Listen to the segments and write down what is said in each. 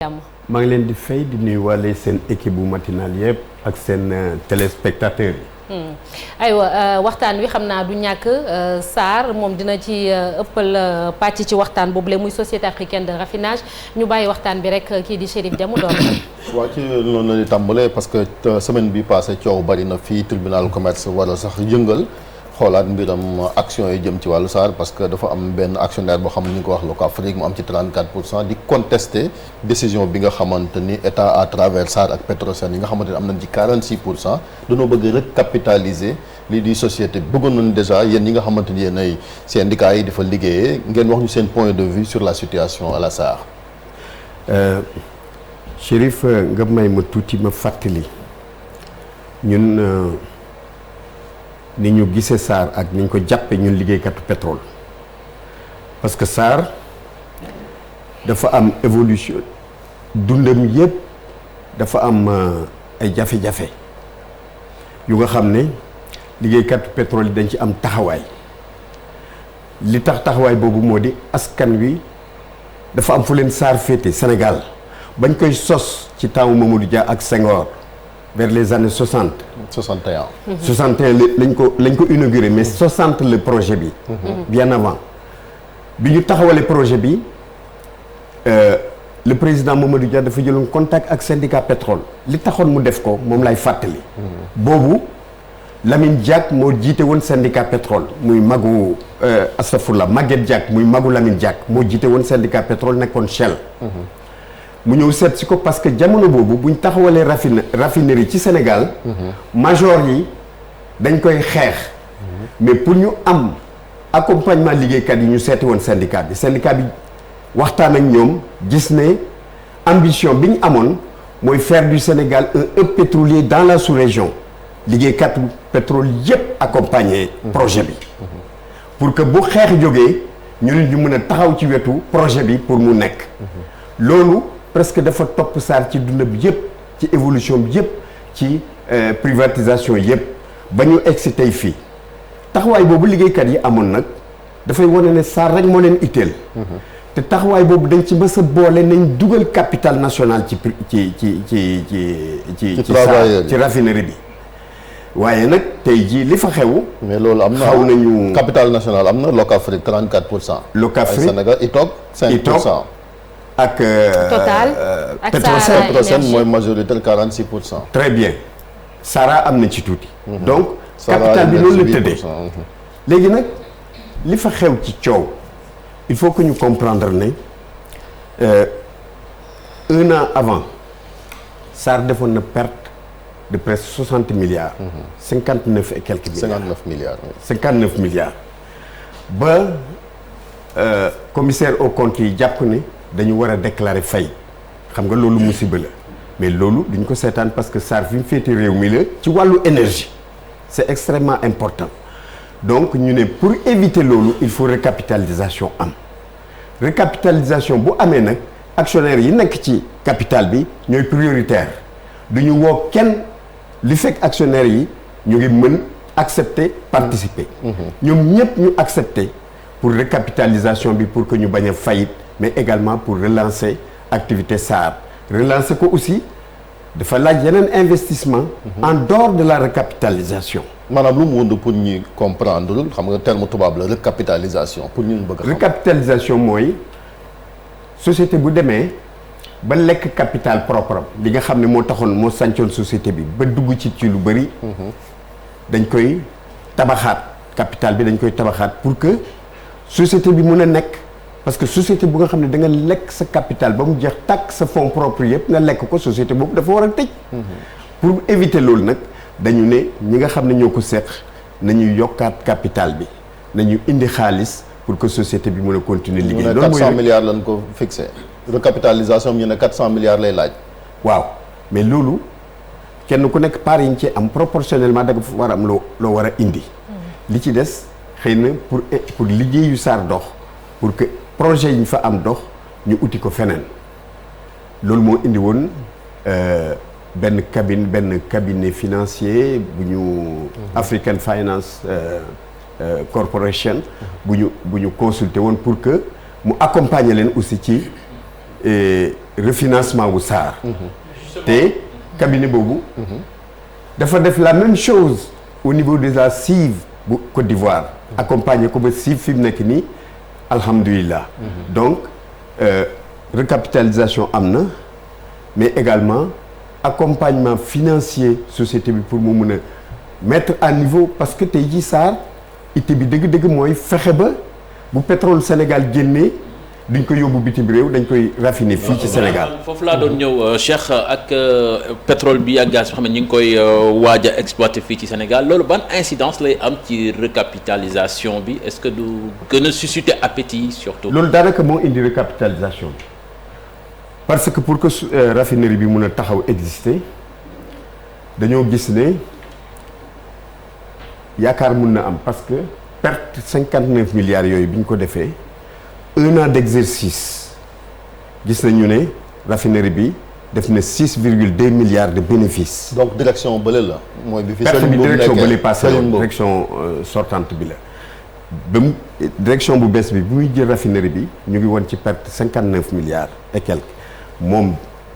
maa ngi leen di fay di nuyuwaale seen équipe bu matinal yëpp ak seen téléspectateurs yi. aywa waxtaan wi xam naa du ñàkk Sarr moom dina ci ëppal pàcc ci waxtaan boobule muy société africaine de raffinage ñu bàyyi waxtaan bi rek kii di Chérif Dia mu doon. waaw ci noonu la di tàmbalee parce que semaine bi passé coow bari na fii tribunal commerce wala sax yëngal xoolaat mbiram action yi jëm ci wàllu SAR parce que dafa am benn actionnaire boo xam ne ñu ngi ko wax Locafrique mu am ci 34% di contester décision bi nga xamante ni état à travers SAR ak Petrosen yi nga xamante ni am nañ ci 46% dañoo bëgg recapitaliser lii di société bëggoon nañu déjà yéen ñi nga xamante ni yéen ay syndicats yi dafa liggéeyee ngeen wax ñu seen point de vue sur la situation à la SAR. Chérif nga may ma tuuti ma fàttali ñun. ni ñu gisee SAR ak ni ñu ko jàppee ñun liggéeykatu pétrole parce que SAR dafa am évolution dundam yëpp dafa am ay jafe-jafe yu nga xam ne liggéeykatu pétrole yi dañ ci am taxawaay li tax taxawaay boobu moo di askan wi dafa am fu leen SAR féete Sénégal bañ koy sos ci temps Mamadou Dia ak Senghor vers les années 60. 61. 61 lañ ko inauguré mais 60 le projet bi. bien avant bi ñu taxawalee projet bi le président Mamadou Dia dafa jëloon contact ak syndicat pétrole li taxoon mu def ko moom lay fàttali. boobu Lamine Diack moo jiite woon syndicat pétrole muy magu astafurlah Maguette Diack muy magu Lamine Diack moo jiite woon syndicat pétrole nekkoon Shell. mu ñëw seet si ko parce que jamono boobu bu ñu taxawalee raffinerie ci Sénégal. major yi dañ koy xeex. mais pour ñu am accompagnement liggéeykat yi ñu seeti woon syndicat bi waxtaan ak ñoom gis ne ambition bi ñu amoon mooy faire du Sénégal un hub pétrolier dans la sous-région liggéeykat pétrole yépp accompagner projet bi. pour que bu xeex jógee ñu mën a taxaw ci wetu projet bi pour mu nekk. loolu. presque dafa topp SAR ci dund bi yëpp ci évolution bi yëpp ci privatisation yëpp ba ñu egsi tey fii taxawaay boobu liggéeykat yi amoon nag dafay wane ne SAR rek moo leen itteel. te taxawaay boobu dañ ci mës a boole nañ dugal capital national ci SAR ci raffinerie bi waaye nag tey jii li fa xew. mais loolu am na xaw nañu capital national am na Locafrique 34%. Locafrique ay Sénégal ITOC 5%. ak Total ak Petrosen mooy majoritaire 46%. très bien Sara am na ci tuuti. donc capital bi noonu la tëddee. léegi nag li fa xew ci coow il faut que ñu comprendre ne un an avant SAR defoon na perte de presque 60 milliards. 59 et quelques milliards 59 milliards. 59 milliards ba commissaire aux comptes yi jàpp ne. dañu war a déclarer fay xam nga loolu musiba la mais loolu duñ ko seetaan parce que SAR fi mu féete réew mi la ci wàllu énergie c'est extrêmement important donc ñu ne pour éviter loolu il faut recapitalisation am recapitalisation bu amee nag actionnaires yi nekk ci capital bi ñooy prioritaire duñu woo kenn li fekk actionnaires yi ñu ngi mën accepter participer ñoom ñëpp ñu accepter pour recapitalisation bi pour que ñu bañ a faillite mais également pour relancer activité SAR relancer ko aussi dafa laaj yeneen investissement en dehors de la recapitalisation maanaam lu mu wund pour ñuy comprendre xam nga terme tubaab la recapitalisation pour ñu bëgg a xam. recapitalisation mooy société bu demee ba lekk capital propre li nga xam ne moo taxoon moo sàncoon société bi ba dugg ci lu bëri dañ koy tabaxaat capital bi dañ koy tabaxaat pour que société bi mën a nekk parce que société bu nga xam ne da nga lekk sa capital ba mu jeex tàkk sa fonds propre yëpp nga lekk ko société boobu dafa war a tëj. pour éviter loolu nag dañu ne ñi nga xam ne ñoo ko seq nañu yokkaat capital bi nañu indi xaalis pour que société bi mën a continuer liggéey. loolu mooy 400 milliards lañ ko fixé. recapitalisation ñu ne 400 milliards lay laaj. waaw mais loolu kenn ku nekk part yi ñu ci am proportionnellement da nga war a am loo war a indi. li ci des xëy na pour liggéeyu SAR dox pour que. projet yi ñu fa am dox ñu uti ko feneen loolu moo indi woon benn cabinet financier bu ñu African Finance Corporation bu ñu consulter woon pour que mu accompagner leen aussi ci refinancement wu SAR. te cabinet boobu. dafa def la même chose au niveau de la CIV bu Côte d'Ivoire. accompagner ko ba CIV fi mu nekk nii alhamdulilah. donc recapitalisation am na mais également accompagnement financier société bi pour mu mun a mettre à niveau parce que tey jii SAR itte bi dëgg-dëgg mooy fexe ba bu pétrole Sénégal génnee. duñ ko yóbbu bitim réew dañ koy raffiner fii ci Sénégal. foofu laa doon ñëw Cheikh ak pétrole bi ak gaz bi xam ne ñu ngi koy waaj a exploiter fii ci Sénégal loolu ban incidence lay am ci recapitalisation bi est-ce que du gën a susciter appétit surtout. loolu daanaka moo indi recapitalisation bi parce que pour que raffinerie bi mun a taxaw exister dañoo gis ne yaakaar mun na am parce que perte 59 milliards yooyu bi ñu ko defee. 1 an d'exercice gis nañu ne raffinerie bi def na 6,2 milliards de bénéfices. donc direction bële la. mooy bi fi perte bi direction bële passé Serigne Mboup direction sortante bi la. ba mu direction bu bees bi muy jël raffinerie bi ñu ngi woon ci perte 59 milliards et quelques moom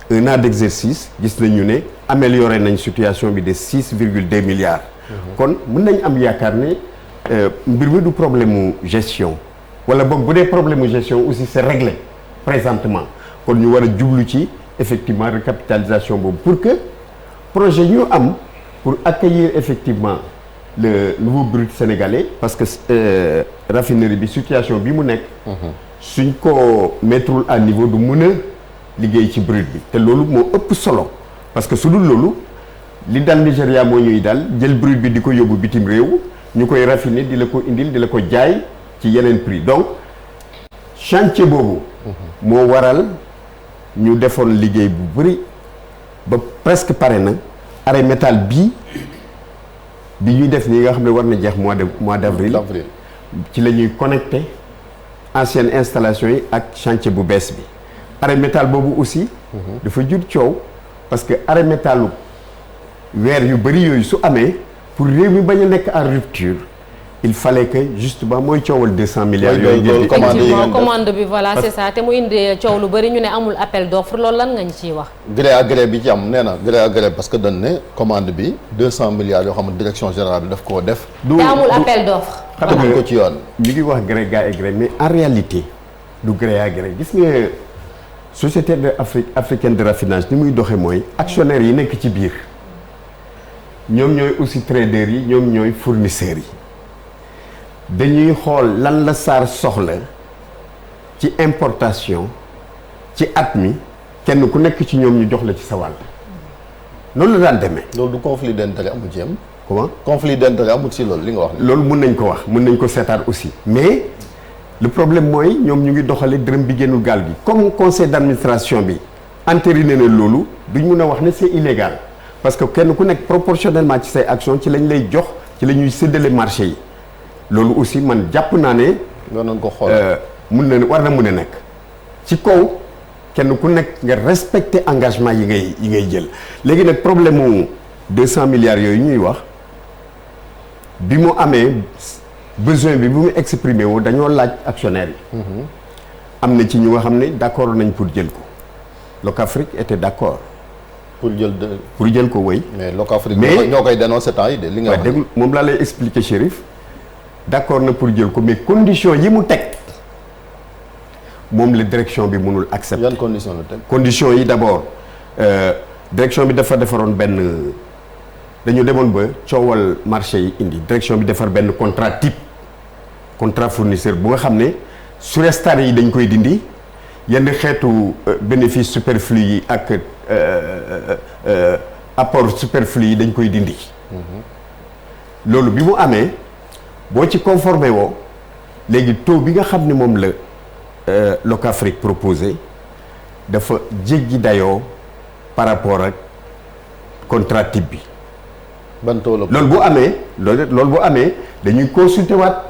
1 an d'exercice gis nañu ne amélioré nañ situation bi de 6,2 milliards. kon mën nañ am yaakaar ne mbir mi du problème mu gestion. wala boog bu dee problème de gestion aussi c'est réglé présentement kon ñu war a jublu ci effectivement recapitalisation boobu pour que projet ñu am pour accueillir effectivement le nouveau brut sénégalais parce que raffinerie bi situation bi mu nekk suñ ko mettrul à niveau du mën a liggéey ci brut bi te loolu moo ëpp solo parce que su dul loolu li dal Nigéria moo ñuy dal jël brut bi di ko yóbbu bitim réew ñu koy raffiner di la ko indil di la ko jaay ci yeneen prix donc chantier boobu moo waral ñu defoon liggéey bu bëri ba presque pare na arrêt métal bi ñuy def nii nga xam ne war na jeex mois d'avril ci la ñuy connecté ancienne installation yi ak chantier bu bees bi arrêt métal boobu aussi dafa jur coow parce que arrêt métalu weer yu bëri yooyu su amee pour réew mi bañ a nekk en rupture il fallait que justement mooy coowal 200 milliards yooyu commande bi voilà c'est ça te mu indi coow lu bëri ñu ne amul appel d'offre loolu lan nga ñu ciy wax gré à gré bi ci am nee na gré à gré parce que dañ ne commande bi 200 milliards yoo xam ne direction générale bi daf koo def te amul appel d'offre teguñ ko ci yoon ñu ngi wax gré à gré mais en réalité du gré à gré gis nga société de africaine de raffinage ni muy doxee mooy actionnaires yi nekk ci biir ñoom ñooy aussi traders yi ñoom ñooy fournisseurs yi dañuy xool lan la SAR soxla ci importation ci at mi kenn ku nekk ci ñoom ñu jox la ci sa wàll noonu la daan demee. loolu du conflit d'intérêt amul ci am. comment conflit d'intérêt amul ci loolu li nga wax. loolu mun nañ ko wax mun nañ ko seetaat aussi mais le problème mooy ñoom ñu ngi doxale dërëm bi génnul gaal gi comme conseil d'administration bi entériné na loolu duñ mun a wax ne c'est illégal parce que kenn ku nekk proportionnellement ci say action ci lañ lay jox ci la ñuy séddale marché yi. loolu aussi man jàpp naa ne. war nañ ko xool war na mun a nekk ci kaw kenn ku nekk nga respecter engagement yi ngay jël léegi nag problème mu 200 milliards yooyu ñuy wax bi mu amee besoin bi bu mu exprimé woo dañoo laaj actionnaires yi. am na ci ñu nga xam ne d'accord nañ pour jël ko Locafrique était d'accord. pour jël ko wéy. mais Locafrique ñoo koy dénoncer temps yi de li nga wax. dégg moom laa lay expliquer Chérif. d'accord na pour jël ko mais condition yi mu teg moom la direction bi mënul accepter. yan condition la teg. condition yi d'abord direction bi dafa defaroon benn dañu demoon ba coowal marché yi indi direction bi defar benn contrat type contrat fournisseur bu nga xam ne surestares yi dañ koy dindi yenn xeetu bénéfice superflu yi ak apport superflu yi dañ koy dindi. loolu bi mu amee. boo ci conformé woo léegi taux bi nga xam ne moom la Locafrique proposé dafa jéggi dayoo par rapport ak contrat type bi. ban taux la loolu bu amee loolu bu amee dañuy consulter waat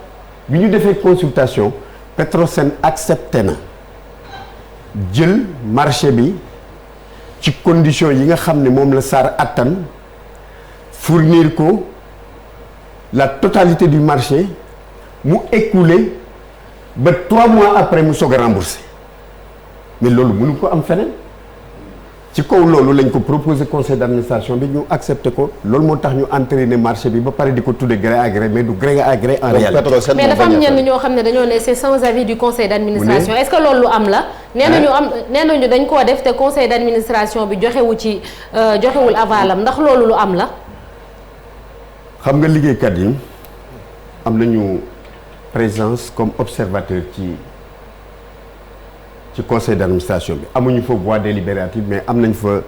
bi ñu defee consultation Petrosen accepté na jël marché bi ci condition yi nga xam ne moom la SAR attan fournir ko. la totalité du marché mu écoulé ba 3 mois après mu soog a remboursé mais loolu mënu ko am feneen ci kaw loolu lañ ko proposé conseil d'administration bi ñu accepté ko loolu moo tax ñu entériné marché bi ba pare di ko tudde gré à gré mais du gré à gré en réalité. mais dafa am ñenn ñoo xam ne dañoo ne c'est sans avis du conseil d'administration. est-ce que loolu lu am la. nee nañu dañ koo def te conseil d'administration bi joxewul avalam ndax loolu lu am la. xam nga liggéeykat yi am nañu présence comme observateur ci conseil d'administration bi amuñu fa voix délibérative mais am nañ fa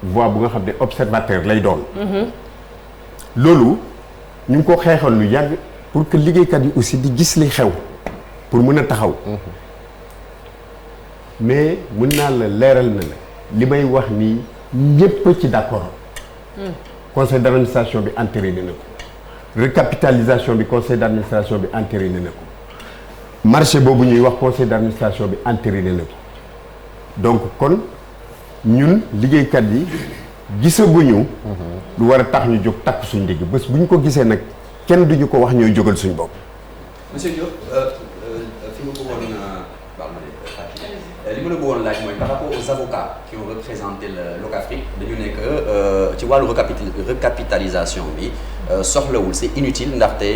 voix bu nga xam ne observateur lay doon. loolu ñu ngi ko xeexoon lu yàgg pour que liggéeykat yi aussi di gis li xew pour mën a taxaw. mais mën naa la leeral na la li may wax nii ñépp ci d'accord. conseil d'administration bi entériné na ko recapitalisation bi conseil d'administration bi entériné na ko. marché boobu ñuy wax conseil d'administration bi entériné na ko donc kon ñun liggéeykat yi gisaguñu. lu war a tax ñu jóg takk suñ ndigg bés bu ñu ko gisee nag kenn duñu ko wax ñooy jógal suñ bopp. monsieur Diop fi nga bëggoon li ma la bëggoon laaj mooy par rapport aux avocats qui ont représenté Locafrique dañu nekk ci wàllu recapitalisation bi soxlawul c'est inutile ndaxte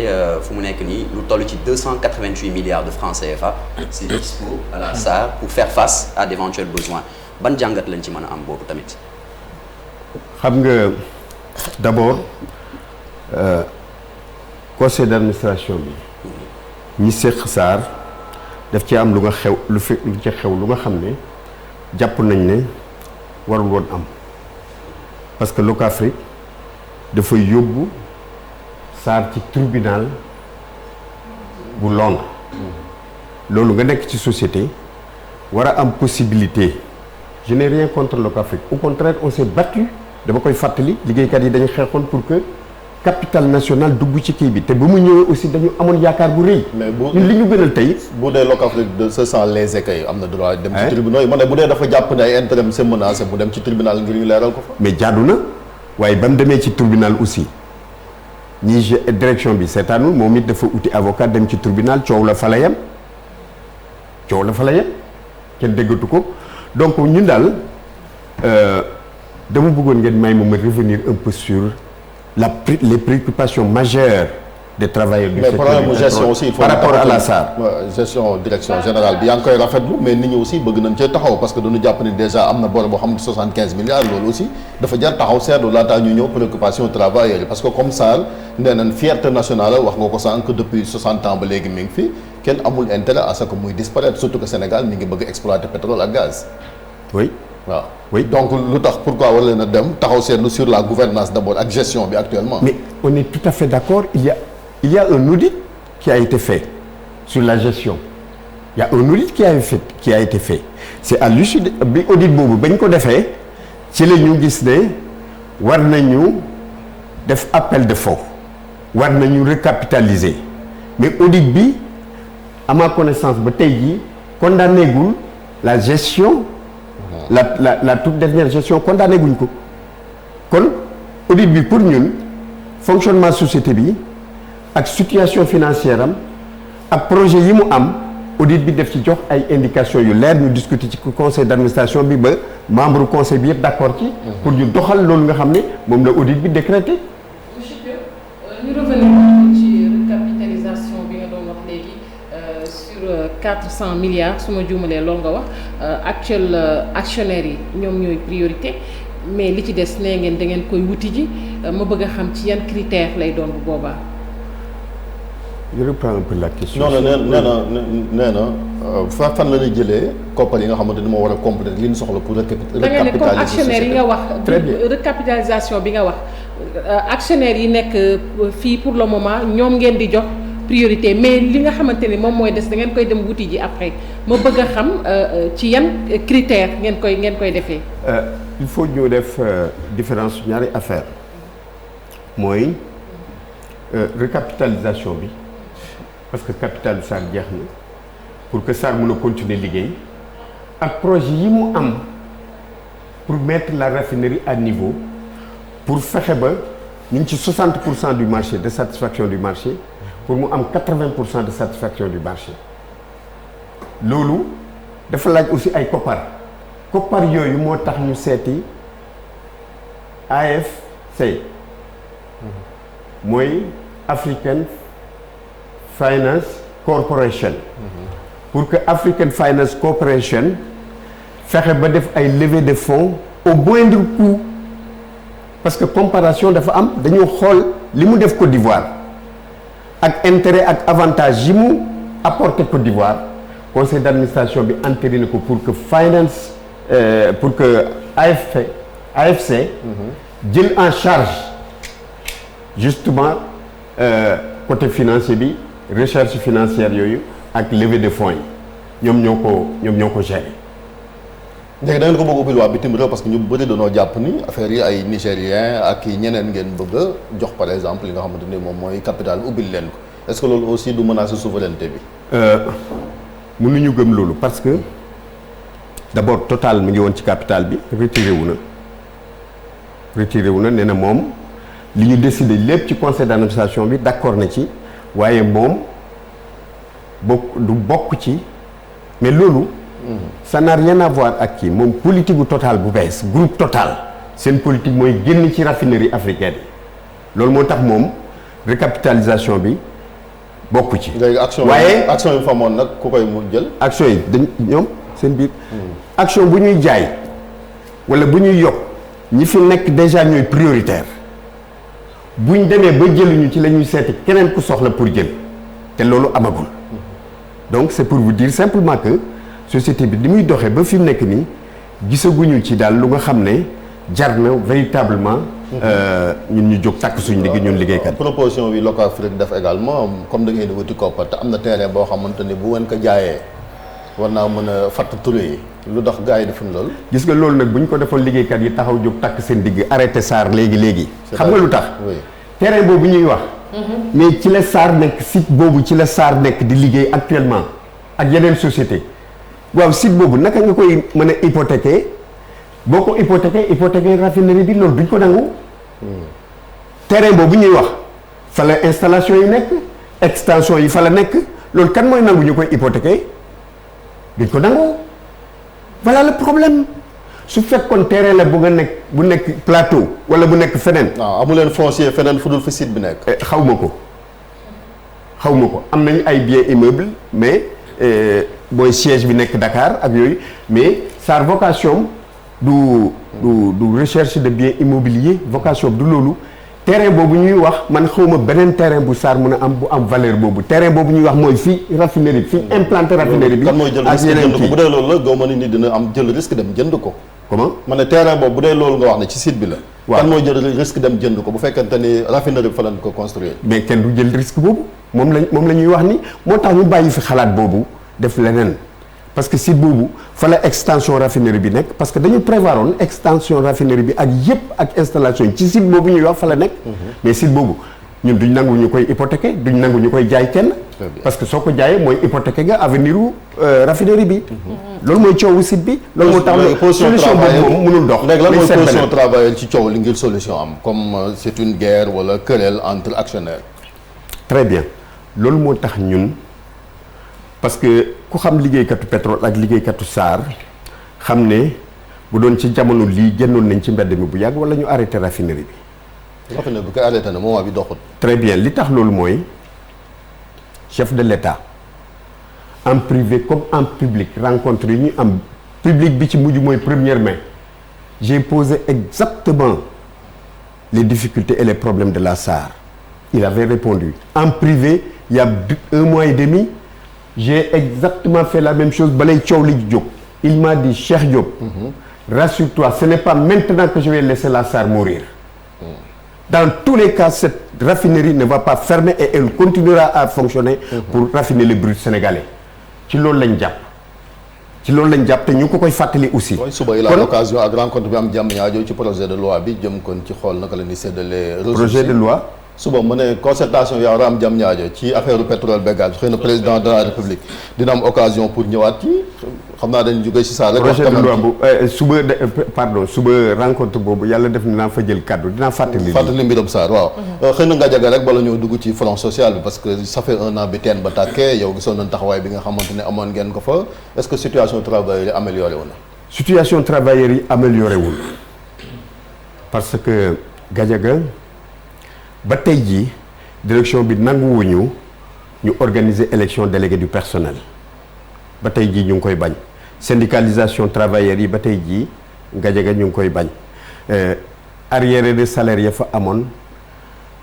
fu mu nekk nii lu toll ci 288 milliards de francs CFA c'est dispo à la SAR pour faire face à d'éventuels besoins ban jàngat lañ ci mën a am boobu tamit. xam nga d'abord conseil d'administration bi ñi séq SAR daf ci am lu nga xew lu ci xew lu nga xam ne jàpp nañ ne warul woon am parce que Locafrique dafay yóbbu SAR ci tribunal bu Londres loolu nga nekk ci société war a am possibilité je n'ai rien contre Locafrique au contraire on s'est battu dama koy fàttali liggéeykat yi dañu xeexoon pour que capital national dugg ci kii bi te ba mu ñëwee aussi dañu amoon yaakaar bu rëy. mais ñun li ñu gënal tey. bu dee Locafrique de se sent lésé kay am na droit dem ci tribunal yi man ne bu dee dafa jàpp ne ay intérêt c'est menacé bu dem ci tribunal ngir ñu leeral ko fa. mais jaadu na waaye ba mu demee ci tribunal aussi ñi direction bi seetaanul moom it dafa uti avocat dem ci tribunal coow la fa la yem kenn déggatu ko donc ñun daal dama bëggoon ngeen may ma revenir un peu sur les préoccupations majeures des travailleurs du secteur problème gestion aussi il faut par rapport à la SAR. gestion direction générale bi yaa ngi koy rafetlu mais nit ñi aussi bëgg nañ cee taxaw parce que dañu jàpp ni déjà am na bor boo xam ne 75 milliards loolu aussi dafa jar taxaw seetlu laataa ñu ñëw préoccupation travailleurs yi parce que comme SAR nee nañ fierté nationale la wax nga ko sànq depuis 60 ans ba léegi mi ngi fi kenn amul intérêt à ce que muy disparaître surtout que Sénégal mi ngi bëgg exploiter pétrole ak gaz. oui. waaw oui donc lu tax pourquoi war leen a dem taxaw seetlu sur la gouvernance d'abord ak gestion bi actuellement. mais on est tout à fait d'accord il y a un audit qui a été fait sur la gestion il y a un audit qui a été fait c'est à l'issue bi audit boobu bañ ko defee ci la ñu gis ne war nañu def appel de fonds war nañu recapitaliser mais audit bi à ma connaissance ba tey jii condamné gul la gestion. la toute dernière gestion condamné guñ ko kon audit bi pour ñun fonctionnement société bi ak situation financière am ak projet yi mu am audit bi def ci jox ay indications yu leer ñu discuter ci conseil d'administration bi ba membre conseil bi yëpp d'accord ci pour ñu doxal loolu nga xam ne moom la audit bi décrété. ñu revenir ci recapitalisation bi nga doon wax léegi sur 400 milliards su ma juumalee loolu nga wax actuel actionnaires yi ñoom ñooy priorité mais li ci des nee ngeen da ngeen koy wuti ji ma bëgg a xam ci yan critères lay doon bu boobaa. je reprends un peu la question. non nee na fan la ñuy jëlee koppar yi nga xamante ni moo war a compléter li ñu soxla pour recapitaliser. da nga ne comme actionnaire yi nga wax. très bien recapitalisation bi nga wax actionnaire yi nekk fii pour le moment ñoom ngeen di jox priorité mais li nga xamante ni moom mooy des da ngeen koy dem wuti ji après ma bëgg a xam ci yan critères ngeen koy defee. il faut ñu def différence ñaari affaire mooy recapitalisation bi. parce que capital SAR jeex na pour que SAR mën a continuer liggéey ak projet yi mu am pour mettre la raffinerie à niveau pour fexe ba ñu ngi ci 60% du marché de satisfaction du marché pour mu am 80% de satisfaction du marché loolu dafa laaj aussi ay koppar koppar yooyu moo tax ñu seeti AFC mooy African Finance Corporation pour que African Finance Corporation fexe ba def ay levée de fonds au moindre coût parce que comparaison dafa am dañoo xool li mu def Côte d'Ivoire ak intérêt ak avantage yi mu apporté Côte d'Ivoire conseil d'administration bi entériné ko pour que finance pour que AFC jël en charge justement côté financier bi recherche financière yooyu ak levée de fonds yi ñoom ñoo ko gérer. léegi da ngeen ko bëgg ubbil waa bitim réew parce que ñu bëri dañoo jàpp ni affaire yi ay nigérien ak i ñeneen ngeen bëgg a jox par exemple li nga xamante ni moom mooy capital ubbil leen ko est-ce que loolu aussi du menacer souveraineté bi. mënuñu gëm loolu parce que d'abord Total mi ngi woon ci capital bi retiré wu na nee na moom li ñu décidé lépp ci conseil d'administration bi d'accord na ci waaye moom du bokk ci mais loolu. ça n'a rien à voir ak kii moom politique gu Total bu bees groupe Total seen politique mooy génn ci raffinerie africaine yi loolu moo tax moom recapitalisation bi bokk ci. léegi action yi fa amoon nag ku koy mu jël. action yi dañ ñoom seen biir. action bu ñuy jaay wala bu ñuy yokk ñi fi nekk déjà ñooy prioritaire buñ demee ba jëluñu ci la ñuy seeti keneen ku soxla pour jël te loolu amagul donc c'est pour vous dire simplement que. société bi di muy doxee ba fi mu nekk nii gisaguñu ci daal lu nga xam ne jar na véritablement ñun ñu jóg takk suñu digg ñun liggéeykat. proposition bi Locafrique def également comme da ngeen di wuti koppar te am na terrain boo xamante ni bu ngeen ko jaayee war naa mën a fatt tur yi lu tax gars yi defuñ loolu. gis nga loolu nag bu ñu ko defoon liggéeykat yi taxaw jóg takk seen digg arrêté SAR léegi. xam nga lu tax. terrain boobu ñuy wax. mais ci la SAR nekk site boobu ci la SAR nekk di liggéey actuellement ak yeneen société waaw site boobu naka nga koy mën a hypothéquer boo ko hypothéquer raffinerie bi loolu duñ ko nangu. terrain boobu ñuy wax fa la installation yi nekk extension yi fa la nekk loolu kan mooy nangu ñu koy hypothéquer duñ ko nangu voilà le problème su fekkoon terrain la bu nekk plateau wala bu nekk feneen. waaw amu leen foncier feneen fu dul fi site bi nekk. xaw ma ko am nañu ay biens immeubles mais. mooy siège bi nekk Dakar ak yooyu mais SAR vocation du recherche de biens immobiliers vocation du loolu terrain boobu ñuy wax man xawma beneen terrain bu SAR mën a am bu am valeur boobu terrain boobu ñuy wax mooy fii raffinerie bi fii implanté raffinerie bi. kan mooy jël risque jënd ko bu dee loolu la goo ma ni dina am jël risque dem jënd ko. comment ma ne terrain boobu bu dee loolu nga wax ne ci site bi la. waaw kan mooy jël risque dem jënd ko bu fekkente ni raffinerie bi fa lañ ko construire. mais kenn du jël risque boobu moom la ñuy wax ni moo tax ñu bàyyi fi xalaat boobu. def leneen parce que site boobu fa la extension raffinerie bi nekk parce que dañu prévoir woon extension raffinerie bi ak yëpp ak installation yi ci site boobu ñuy wax fa la nekk. mais site boobu ñun duñ nangu ñu koy hypothéquer duñ nangu ñu koy jaay kenn. parce que soo ko jaayee mooy hypothéquer nga avenir u raffinerie bi. loolu mooy coowu site bi. loolu moo tax solution boobu moom mënul dox. léegi lan mooy position travailleur ci coow li ngir solution am comme c'est une guerre wala querelle entre actionnaires. très bien loolu moo tax ñun. parce que ku xam liggéeykatu pétrole ak liggéeykatu SAR xam ne bu doon ci jamono lii génnoon nañ ci mbedd mi bu yàgg wala ñu arrêté raffinerie bi. raffinerie bi koy arrêté na moment bi doxut. très bien li tax loolu mooy chef de l'État en privé comme en public rencontre yi ñu am public bi ci mujj mooy 1er mai j'ai posé exactement les difficultés et les problèmes de la SAR il avait répondu en privé il y a 1 mois et demi. J'ai exactement fait la même chose balay coow li jóg il m'a dit Cheikh Diop rassure-toi ce n'est pas maintenant que je vais laisser la SAR mourir dans tous les cas cette raffinerie ne va pas fermer et elle continuera à fonctionner pour raffiner le brut sénégalais ci loolu lañ jàpp te ñu ko koy fàttali aussi. suba il a l'occasion ak rencontre bi am jàmm ñaajo ci projet de loi bi jëm kon ci xool naka la ñuy séddale projet de loi suba mu ne concertation yaa war a am jam ñaajo ci affaire pétrole ba gaz xëy na président de la république dina am occasion pour ñëwaat ci xam naa dañu jógee ci saa rek. projet de loi bu suba rencontre boobu yàlla def dinaa fa jël kaddu dinaa fàttali mbiram Sarr waaw. xëy na nga jaga rek bala ñoo dugg ci front social bi parce que ça fait 1 an bi teen ba tàkkee yow gisoon nañ taxawaay bi nga xamante ne amoon ngeen ko fa est-ce que situation travail yi amélioré wu na. situation travailleurs yi amélioré wul parce que Gadiaga ba tey jii direction bi nanguwuñu ñu organiser élection délégué du personnel ba tey jii ñu ngi koy bañ syndicalisation travailleurs yi ba tey jii Gadiaga ñu ngi koy bañ arriéré de salaire ya fa amoon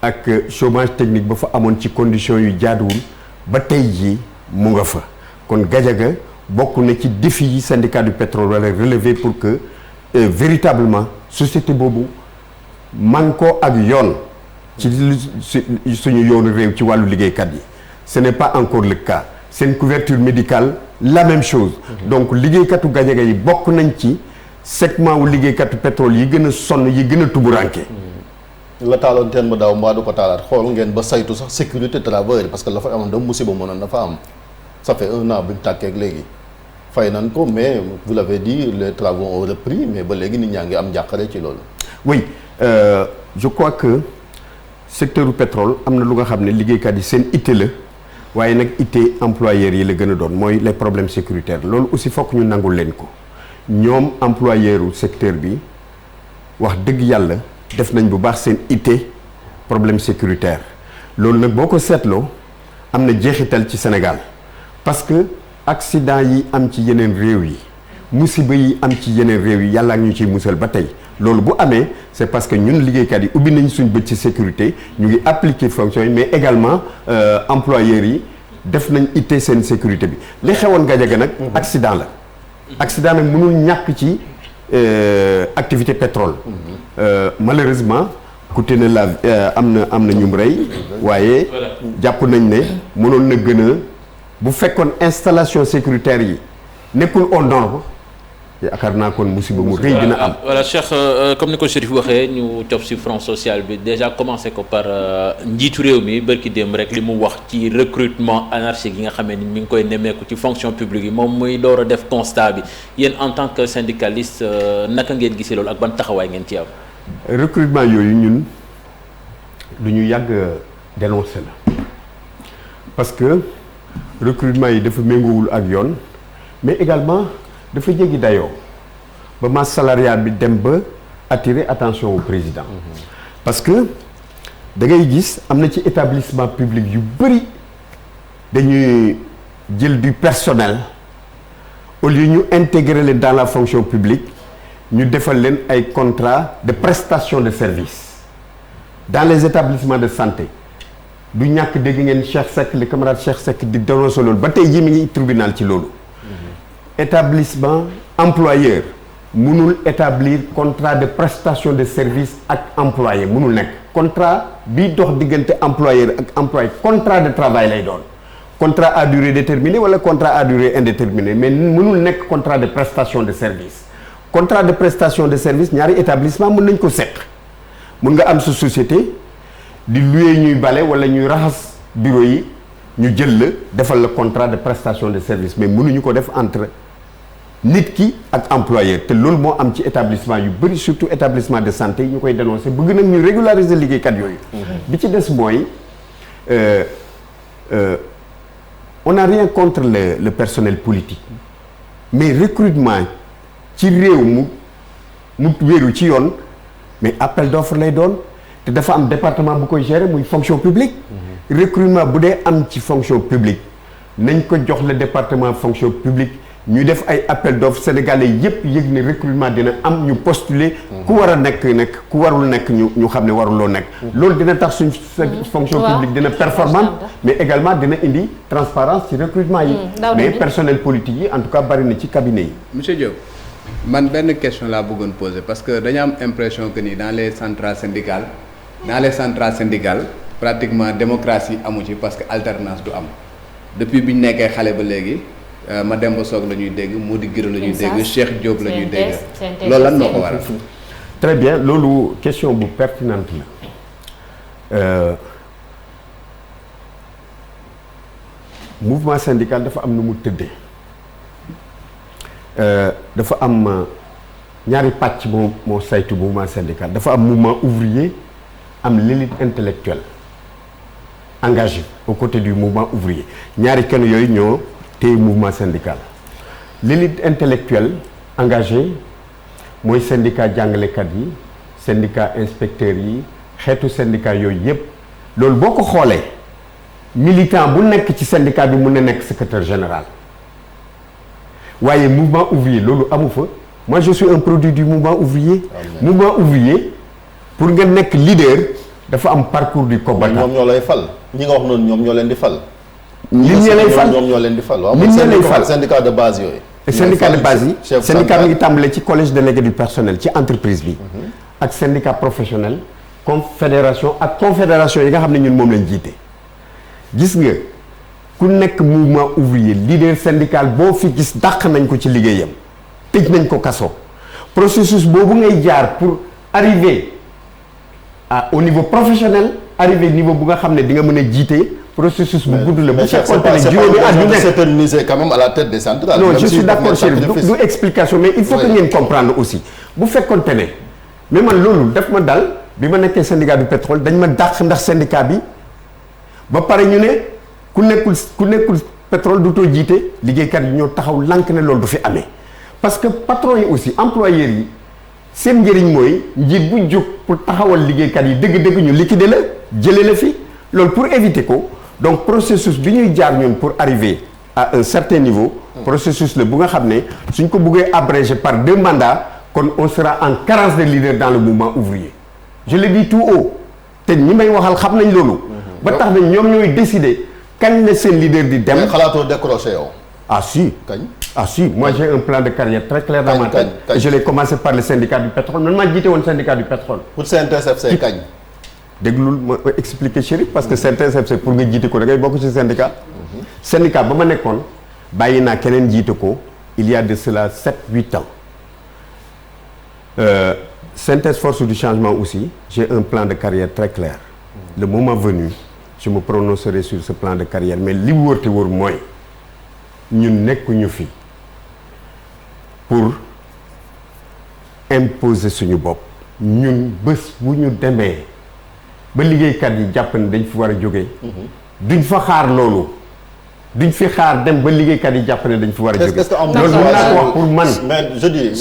ak chômage technique ba fa amoon ci conditions yu jaaduwul ba tey jii mu nga fa kon Gadiaga bokk na ci défi yi syndicat du pétrole wala relever pour que véritablement société boobu man ko ak yoon ci suñu yoonu réew ci wàllu liggéeykat yi ce n'est pas encore le cas seen couverture médicale la même chose donc liggéeykatu Gadiaga yi bokk nañ ci segment wu liggéeykatu pétrole yi gën a sonn yi gën a tuburanke la taaloon teen ba daaw mbaa du ko taalaat xool ngeen ba saytu sax sécurité travailleur parce que la fa amoon da musiba mënoon na fa am ça fait 1 an bi ñu tàkkee ak léegi fay nañ ko mais vous l'avez dit les travaux ont repris mais ba léegi nit ñaa ngi am njàqare ci loolu. oui je crois que secteur du pétrole am na lu nga xam ne liggéeykat yi seen itte la waaye nag itte employeurs yi la gën a doon mooy les problèmes sécuritaires loolu aussi fokk ñu nangul leen ko ñoom employeur u secteur bi wax dëgg yàlla def nañ bu baax seen itte problème sécuritaire loolu nag boo ko seetloo am na jeexital ci Sénégal parce que accident yi am ci yeneen réew yi musiba yi am ci yeneen réew yi yàlla ak ñu ciy musal ba tey loolu bu amee c'est parce que ñun liggéeykat yi ubbi nañ suñ bët ci sécurité ñu ngi appliquer fonction yi mais également employeurs yi def nañ itte seen sécurité bi li xewoon Gadiaga nag accident la accident nag mënul ñàkk ci activité pétrole malheureusement coûté na la am na ñum rey waaye jàpp nañ ne mënoon na gën a bu fekkoon installation sécuritaire yi nekkul aux normes yaakaar naa kon musiba mu rëy dina am. voilà Cheikh comme ni ko Chérif waxee ñu topp ci front social bi déjà commencé ko par njiitu réew mi bërki démb rek li mu wax ci recrutement anarchique yi nga xamee ni mi ngi koy nemmeeku ci fonction publique yi moom muy door a def constat bi yéen en tant que syndicaliste naka ngeen gisee loolu ak ban taxawaay ngeen ci am. recrutement yooyu ñun lu ñu yàgg dénoncé la parce que recrutement yi dafa méngoowul ak yoon mais également dafa jéggi dayoo ba masse salariale bi dem ba attirer attention au président parce que da ngay gis am na ci établissement public yu bëri dañuy jël du personnel au lieu ñu intégrer leen dans la fonction publique ñu defal leen ay contrat de prestation de service dans les établissements de santé du ñàkk dégg ngeen Cheikh Seck le camarade Cheikh Seck di dénoncer loolu ba tey jii mi ngi tribunal ci loolu établissement employeur mënul établir contrat de prestation de service ak employé mënul nekk contrat bi dox diggante employeur ak employé contrat de travail lay doon contrat à durée déterminée wala contrat à durée indéterminée mais mënul nekk contrat de prestation de service contrat de prestation de service ñaari établissement mën nañ ko seq mën nga am sa société di louer ñuy bale wala ñuy raxas bureau yi ñu jël la defal la contrat de prestation de service mais mënuñu ko def entre nit ki ak employeur te loolu moo am ci établissement yu bëri surtout établissement de santé yi ñu koy dénoncer bëgg nag ñu régulariser liggéeykat yooyu bi ci des mooy on n'a rien contre le personnel politique mais recrutement ci réew mu wéeru ci yoon mais appel d'offre lay doon te dafa am département bu koy gérer muy fonction publique recrutement bu dee am ci fonction publique nañ ko jox le département fonction publique ñu def ay appel d'offre sénégalais yépp yëg ne recrutement dina am ñu postuler ku war a nekk ku warul nekk ñu xam ne waruloo nekk loolu dina tax suñ fonction publique dina performante mais également dina indi transparence ci recrutement yi mais personnel politique yi en tout cas bari na ci cabinet yi monsieur Diop man benn question laa bëggoon poser parce que dañu am impression que ni dans les centrales syndicales pratiquement démocratie amu ci parce que alternance du am depuis bi ñu nekkee xale ba léegi Mademba Sock la ñuy dégg Mody Guiro la ñuy dégg Cheikh Diop la ñuy dégg loolu lan moo ko waral. très bien loolu question bu pertinente la mouvement syndical dafa am nu mu tëddee dafa am ñaari pàcc moo saytu mouvement syndical dafa am mouvement ouvrier am l'élite intellectuelle engagée aux côtés du mouvement ouvrier ñaari kenn yooyu ñoo téye mouvement syndical l'élite intellectuelle engagé mooy syndicat jàngalekat yi syndicat inspecteurs yi xeetu syndicat yooyu yëpp loolu boo ko xoolee militant bu nekk ci syndicat bi mun na nekk secrétaire général waaye mouvement ouvrier loolu amu fa. Moi je suis un produit du mouvement ouvrier. Mouvement ouvrier pour nga nekk leader dafa am parcours du combattant. ñoom ñoo lay fal ñi nga wax noonu ñoom ñoo leen di fal. ñi lay fal ñoom ñoo leen di fal. waaw ñi lay fal syndicat de base yooyu. syndicat de base yi syndicat mi ngi tàmbale ci collège délégué du personnel ci entreprise bi. ak syndicat professionnel confédération ak confédération yi nga xam ne ñun moom lañ jiite. gis nga ku nekk mouvement ouvrier leader syndical boo fi gis dàq nañ ko ci liggéeyam. tëj nañ ko kaso processus boobu ngay jaar pour arriver au niveau professionnel arriver niveau bu nga xam ne di nga mën a jiite processus bu gudd la bu fekkoon ne juróomi at yu nekk s'éterniser quand même à la tête des centrales. non je suis d'accord Chérif du explication mais il faut que ngeen comprendre aussi bu fekkoon ne mais man loolu daf ma dal bi ma nekkee syndicat du pétrole dañ ma dàq ndax syndicat bi ba pare ñu ne ku nekkul pétrole du too jiite liggéeykat yi ñoo taxaw lànk ne loolu du fi amee. parce que patron yi aussi employeurs yi seen njëriñ mooy njiit bu jóg pour taxawal liggéeykat yi dëgg-dëgg ñu liquider la jëlee la fi loolu pour éviter ko donc processus bi ñuy jaar ñun pour arriver à un certain niveau. processus la bu nga xam ne suñ ko bëggee abrégé par 2 mandats kon on sera en carence de leader dans le mouvement ouvrier. je le dis tout haut te ñi may waxal xam nañ loolu. ba tax na ñoom ñooy décider kañ la seen leader di dem. mais xalaatoo décroché yow. ah si. kañ. Ah si, moi j'ai un plan de carrière très clair dans ma tête. Je l'ai commencé par le syndicat du pétrole. Man maa jiite woon syndicat du pétrole. pour CNTS/FC kañ. déglul ma expliquer Chérif parce que CNTS/FC pour nga jiite ko da ngay bokk ci syndicat. syndicat ba ma nekkoon bàyyi naa keneen jiite ko il y a de cela 7-8 ans. Synthèse Force du Changement aussi j'ai un plan de carrière très clair. Le moment venu je me prononcerai sur ce plan de carrière mais li wóor te wóor mooy ñun nekkuñu fi. pour imposer suñu bopp ñun bés bu ñu demee ba liggéeykat yi jàpp ne dañ fi war a jógee duñ fa xaar loolu duñ fi xaar dem ba liggéeykat yi jàpp ne dañ fi war a jógee loolu mën naa ko wax pour man mais je dis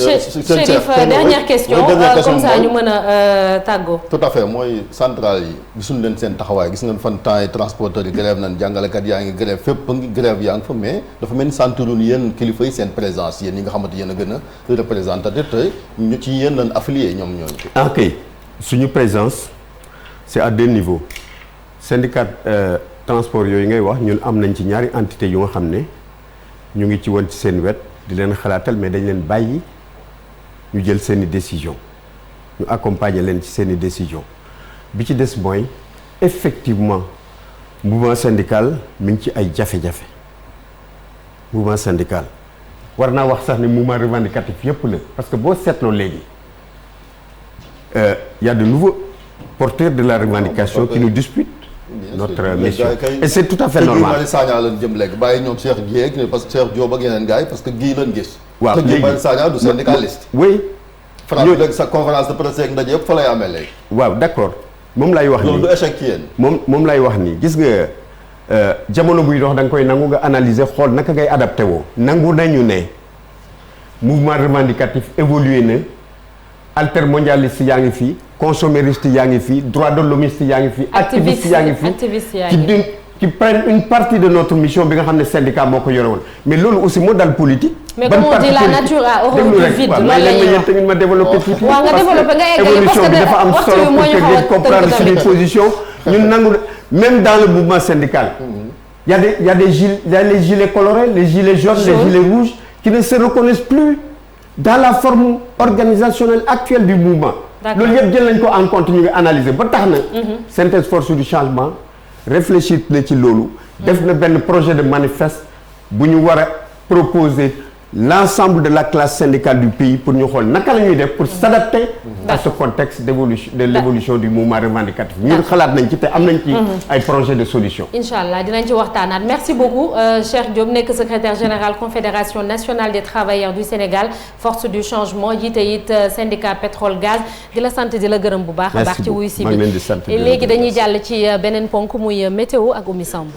Chérif dernière question comme ça ñu mën a tàggoo tout à fait mooy centrale yi gisuñu leen seen taxawaay gis ngeen fan temps yi transporteurs yi grève nañ jàngalekat yaa ngi grève fépp ngi grève yaa ngi fa mais dafa mel ni sentirul yéen kilifa yi seen présence yéen ñi nga xamante yéen a gën a représentatif te ñu ci yéen lañ affilié ñoom ñooñu ok suñu présence c'est à 2 niveaux syndicat transport yooyu ngay wax ñun am nañ ci ñaari entité yu nga xam ne ñu ngi ci woon ci seen wet di leen xalaatal mais dañ leen bàyyi ñu jël seeni décision ñu accompagner leen ci seeni décision bi ci des mooy effectivement mouvement syndical mi ngi ci ay jafe-jafe mouvement syndical war naa wax sax ne mouvement revendicatif yëpp la parce que boo seetloo léegi y a de nouveaux porteurs de la revendication qui nous disputent notre mission et c'est tout à fait normal. Mari Sagna lañ jëm léegi bàyyi ñoom Cheikh Dieng parce que Cheikh Diop ak yeneen gars yi parce que gii lañ gis. waaw léegi Mari Sagna du syndicaliste. oui. France léegi sa conférence de presse ak ndaje yëpp fa lay amee léegi. waaw d'accord moom lay wax nii loolu du échec ci yéen. moom lay wax nii gis nga jamono buy dox da nga koy nangu nga analyser xool naka ngay adapté woo. nangu nañu ne mouvement revendicatif évolué na altermondialiste yaa ngi fii. consomériste yaa ngi fi droit de l'hommiste yaa ngi fi activiste yaa ngi fi qui prennent une partie de notre mission bi nga xam ne syndicat moo ko yore woon mais loolu aussi moo dal politique. mais comme on dit la nature a horreur du vide loolu la ñuy wax tamit ma développé tuuti. waaw nga développé nga eggali parce évolution bi dafa am solo pour que ngeen comprendre suñu position. ñun nangu même dans le mouvement syndical. il y a les gilets colorés les gilets jaunes les gilets rouges qui ne se reconnaissent plus dans la forme organisationnelle actuelle du mouvement. loolu yëpp jël nañ ko en compte ñu ngi analyser ba tax na. synthèse force du changement réfléchir na ci loolu. def na benn projet de manifeste bu ñu war a proposer l'ensemble de la classe syndicale du pays pour ñu xool naka la ñuy def pour s'adapter à ce contexte de l'évolution du mouvement revendicatif ñun xalaat nañ ci te am nañ ci ay projet de solution. Inch'Allah dinañ ci waxtaanaat merci beaucoup Cheikh Diop nekk secrétaire général confédération nationale des travailleurs du Sénégal force du changement jiite it syndicat pétrole gaz di la sant di la gërëm bu baax a baax ci wuyu si bi léegi dañuy jàll ci beneen ponk muy météo ak Oumy Samb.